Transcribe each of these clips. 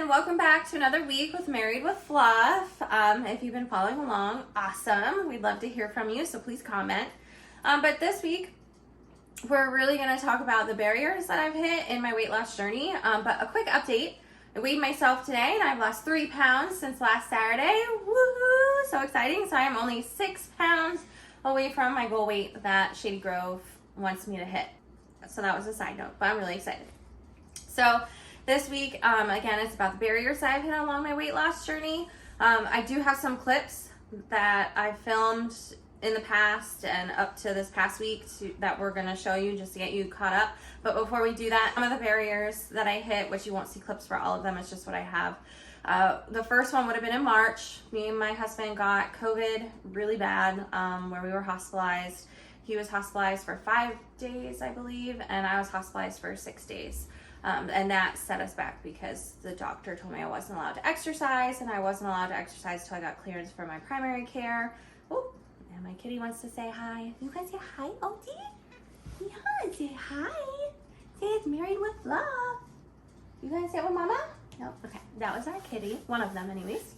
everyone, welcome back to another week with Married with Fluff. If you've been following along, awesome. We'd love to hear from you, so please comment. But this week, we're really going to talk about the barriers that I've hit in my weight loss journey. But a quick update, I weighed myself today and I've lost 3 pounds since last Saturday. Woohoo! So exciting. So I am only 6 pounds away from my goal weight that Shady Grove wants me to hit. So that was a side note, but I'm really excited. So this week, again, it's about the barriers that I've hit along my weight loss journey. I do have some clips that I filmed in the past and up to this past week that we're going to show you just to get you caught up. But before we do that, some of the barriers that I hit, which you won't see clips for all of them, it's just what I have. The first one would have been in March. Me and my husband got COVID really bad, where we were hospitalized. He was hospitalized for 5 days, I believe, and I was hospitalized for 6 days. And that set us back because the doctor told me I wasn't allowed to exercise, and I wasn't allowed to exercise until I got clearance for my primary care. Oh, and my kitty wants to say hi. You guys say hi, Odie? Yeah, say hi. Say it's Married with Love. You guys say it with Mama? No? Okay, that was our kitty. One of them anyways.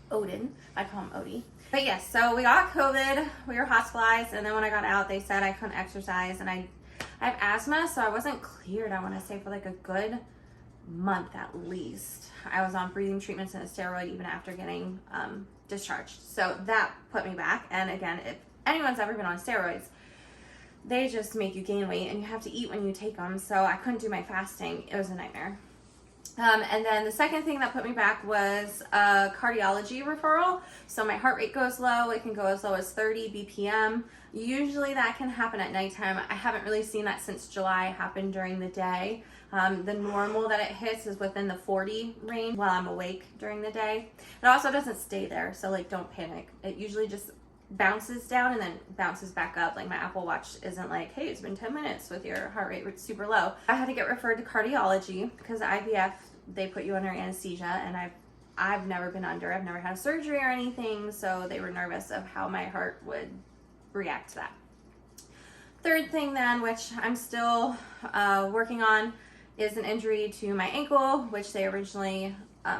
Odin. I call him Odie. But yes, so we got COVID. We were hospitalized, and then when I got out, they said I couldn't exercise, and I have asthma, so I wasn't cleared, I want to say, for like a good month at least. I was on breathing treatments and a steroid even after getting discharged. So that put me back. And again, if anyone's ever been on steroids, they just make you gain weight and you have to eat when you take them. So I couldn't do my fasting. It was a nightmare. And then the second thing that put me back was a cardiology referral. So my heart rate goes low. It can go as low as 30 BPM. Usually that can happen at nighttime. I haven't really seen that since July happen during the day. The normal that it hits is within the 40 range while I'm awake during the day. It also doesn't stay there, so like don't panic. It usually just bounces down and then bounces back up. Like my Apple Watch isn't like, hey, it's been 10 minutes with your heart rate super low. I had to get referred to cardiology because IVF, they put you under anesthesia, and I've never been under. I've never had a surgery or anything, so they were nervous of how my heart would react to that. Third thing then, which I'm still working on, is an injury to my ankle, which they originally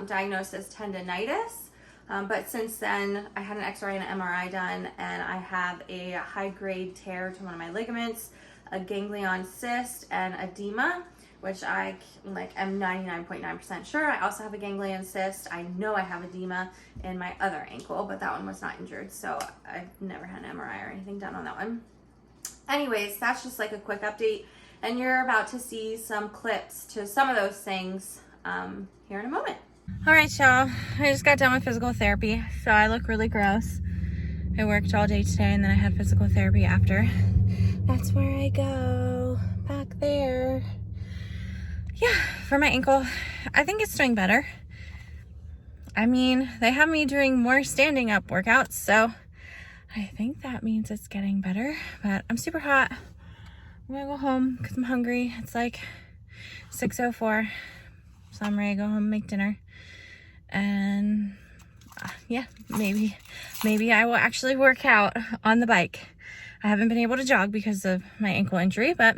diagnosed as tendonitis. But since then, I had an X-ray and an MRI done, and I have a high-grade tear to one of my ligaments, a ganglion cyst, and edema, which I am 99.9% sure. I also have a ganglion cyst. I know I have edema in my other ankle, but that one was not injured, so I've never had an MRI or anything done on that one. Anyways, that's just like a quick update, and you're about to see some clips to some of those things here in a moment. All right, y'all, I just got done with physical therapy, so I look really gross. I worked all day today, and then I had physical therapy after. That's where I go, back there. Yeah, for my ankle, I think it's doing better. I mean, they have me doing more standing up workouts, so I think that means it's getting better, but I'm super hot. I'm gonna go home because I'm hungry. It's like 6:04, so I'm ready to go home and make dinner. And yeah, maybe I will actually work out on the bike. I haven't been able to jog because of my ankle injury, but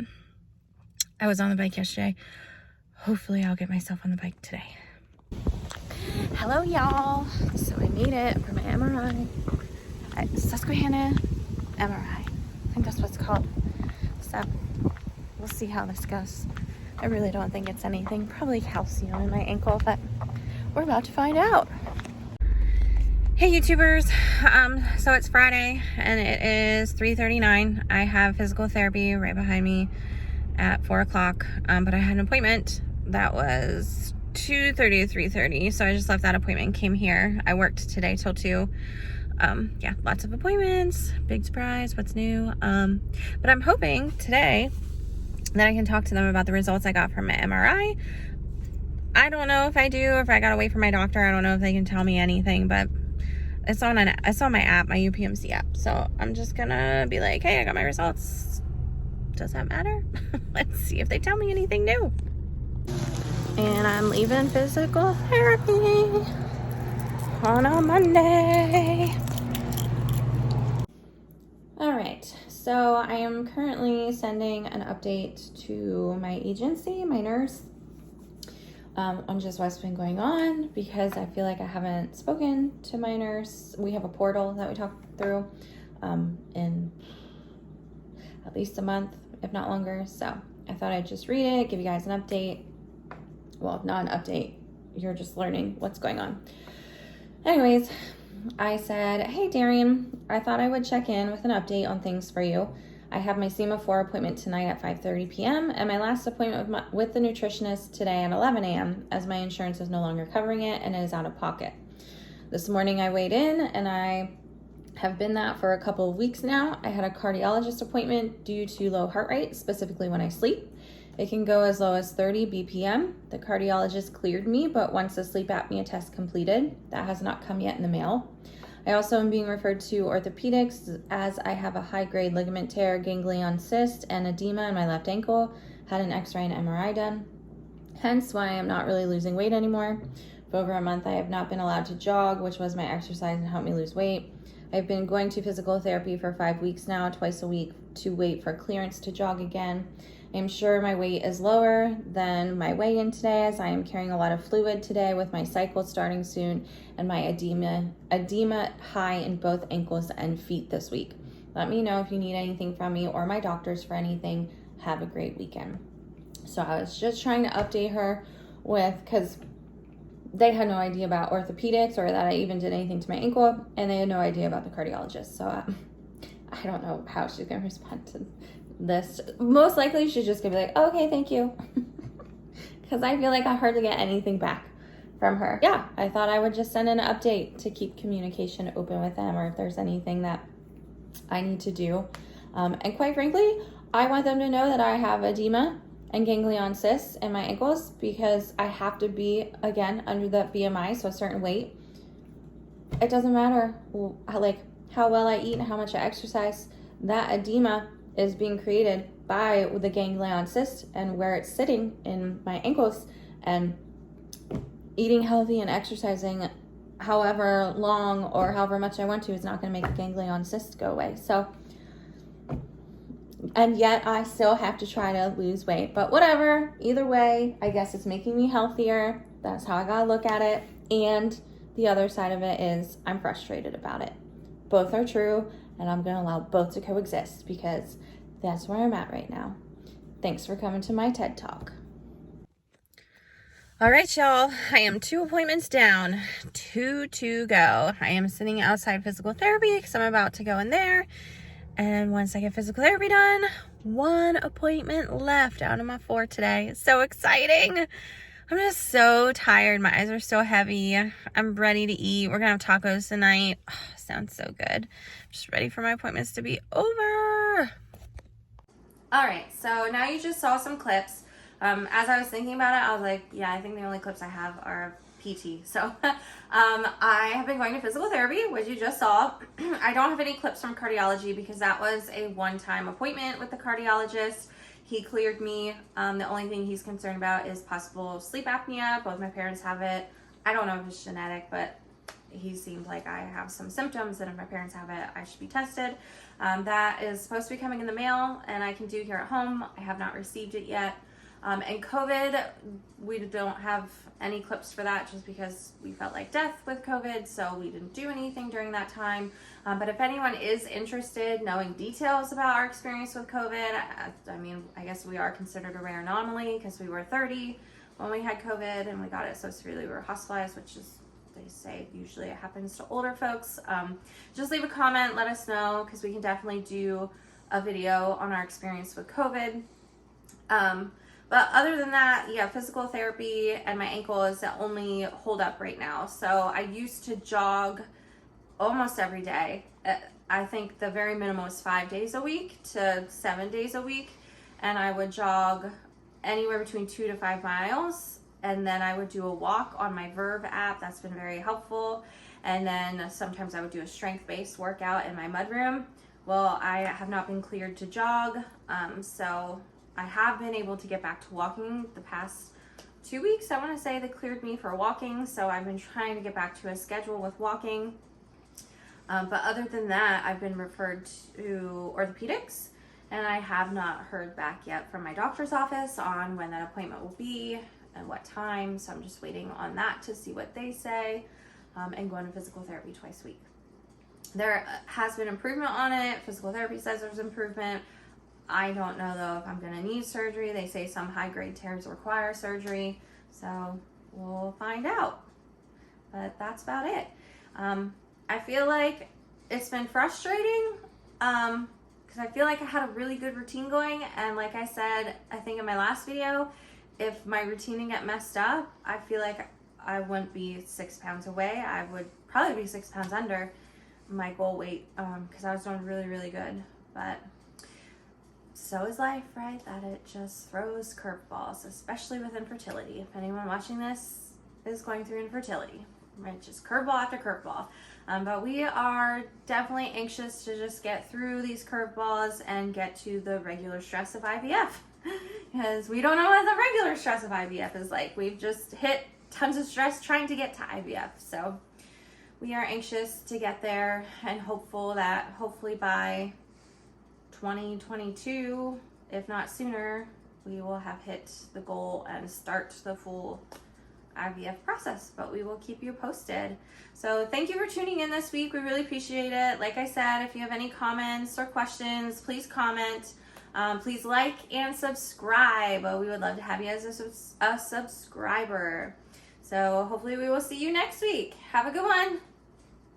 I was on the bike yesterday. Hopefully I'll get myself on the bike today. Hello, y'all. So I made it for my MRI. Susquehanna MRI. I think that's what it's called. So we'll see how this goes. I really don't think it's anything. Probably calcium in my ankle, but we're about to find out. Hey YouTubers, so it's Friday and it is 3:39. I have physical therapy right behind me at 4 o'clock, but I had an appointment that was 2:30 to 3:30, so I just left that appointment and came here. I worked today till 2. Yeah, lots of appointments, big surprise, what's new. But I'm hoping today that I can talk to them about the results I got from my MRI. I don't know if I do, if I gotta wait for my doctor. I don't know if they can tell me anything, but it's on my app, my UPMC app. So I'm just gonna be like, hey, I got my results. Does that matter? Let's see if they tell me anything new. And I'm leaving physical therapy on a Monday. All right, so I am currently sending an update to my agency, my nurse, on just what's been going on, because I feel like I haven't spoken to my nurse. We have a portal that we talk through in at least a month, if not longer. So I thought I'd just read it, give you guys an update. Well, not an update. You're just learning what's going on. Anyways, I said, hey, Darian, I thought I would check in with an update on things for you. I have my SEMA-4 appointment tonight at 5:30 p.m. and my last appointment with the nutritionist today at 11 a.m. as my insurance is no longer covering it and it is out of pocket. This morning I weighed in and I have been that for a couple of weeks now. I had a cardiologist appointment due to low heart rate, specifically when I sleep. It can go as low as 30 BPM. The cardiologist cleared me, but once the sleep apnea test completed, that has not come yet in the mail. I also am being referred to orthopedics as I have a high-grade ligament tear, ganglion cyst, and edema in my left ankle. Had an x-ray and MRI done. Hence why I'm not really losing weight anymore. For over a month, I have not been allowed to jog, which was my exercise and helped me lose weight. I've been going to physical therapy for 5 weeks now, twice a week, to wait for clearance to jog again. I'm sure my weight is lower than my weigh-in today, as I am carrying a lot of fluid today with my cycle starting soon and my edema high in both ankles and feet this week. Let me know if you need anything from me or my doctors for anything. Have a great weekend. So I was just trying to update her because they had no idea about orthopedics or that I even did anything to my ankle, and they had no idea about the cardiologist. So I don't know how she's going to respond to this. Most likely she's just gonna be like, oh, okay, thank you. Because I feel like I hardly get anything back from her. Yeah, I thought I would just send an update to keep communication open with them, or if there's anything that I need to do. And quite frankly, I want them to know that I have edema and ganglion cysts in my ankles, because I have to be, again, under that BMI, so a certain weight. It doesn't matter how well I eat and how much I exercise. That edema is being created by the ganglion cyst and where it's sitting in my ankles, and eating healthy and exercising however long or however much I want to is not going to make the ganglion cyst go away. So, and yet I still have to try to lose weight, but whatever, either way, I guess it's making me healthier. That's how I gotta look at it. And the other side of it is I'm frustrated about it. Both are true, and I'm going to allow both to coexist, because that's where I'm at right now. Thanks for coming to my TED Talk. All right, y'all. I am 2 appointments down, 2 to go. I am sitting outside physical therapy because I'm about to go in there. And once I get physical therapy done, 1 appointment left out of my 4 today. It's so exciting. I'm just so tired. My eyes are so heavy. I'm ready to eat. We're going to have tacos tonight. Oh, sounds so good. I'm just ready for my appointments to be over. All right, so now you just saw some clips. As I was thinking about it, I was like, yeah, I think the only clips I have are PT. So I have been going to physical therapy, which you just saw. I don't have any clips from cardiology because that was a one-time appointment with the cardiologist. He cleared me. The only thing he's concerned about is possible sleep apnea. Both my parents have it. I don't know if it's genetic, but he seemed like I have some symptoms, and if my parents have it, I should be tested. That is supposed to be coming in the mail, and I can do here at home. I have not received it yet. And COVID, we don't have any clips for that just because we felt like death with COVID, so we didn't do anything during that time. But if anyone is interested knowing details about our experience with COVID, I guess we are considered a rare anomaly because we were 30 when we had COVID and we got it so severely we were hospitalized, which is, they say usually it happens to older folks. Just leave a comment, let us know, because we can definitely do a video on our experience with COVID. But other than that, yeah, physical therapy and my ankle is the only hold up right now. So I used to jog almost every day. I think the very minimum was 5 days a week to 7 days a week. And I would jog anywhere between 2 to 5 miles. And then I would do a walk on my Verve app. That's been very helpful. And then sometimes I would do a strength-based workout in my mudroom. Well, I have not been cleared to jog. So I have been able to get back to walking the past 2 weeks. I want to say they cleared me for walking, so I've been trying to get back to a schedule with walking. But other than that, I've been referred to orthopedics, and I have not heard back yet from my doctor's office on when that appointment will be. and what time. So I'm just waiting on that to see what they say, and going to physical therapy twice a week. There has been improvement on it. Physical therapy says there's improvement. I don't know though if I'm going to need surgery. They say some high grade tears require surgery. So we'll find out. But that's about it. I feel like it's been frustrating because I feel like I had a really good routine going. And like I said, I think in my last video, if my routine didn't get messed up, I feel like I wouldn't be 6 pounds away. I would probably be 6 pounds under my goal weight because I was doing really, really good. But so is life, right? That it just throws curveballs, especially with infertility. If anyone watching this is going through infertility, right? Just curveball after curveball. But we are definitely anxious to just get through these curveballs and get to the regular stress of IVF because we don't know what the regular stress of IVF is like. We've just hit tons of stress trying to get to IVF. So we are anxious to get there and hopeful that hopefully by 2022, if not sooner, we will have hit the goal and start the full IVF process, but we will keep you posted. So thank you for tuning in this week. We really appreciate it. Like I said, if you have any comments or questions, please comment. Please like and subscribe. We would love to have you as a subscriber. So hopefully we will see you next week. Have a good one.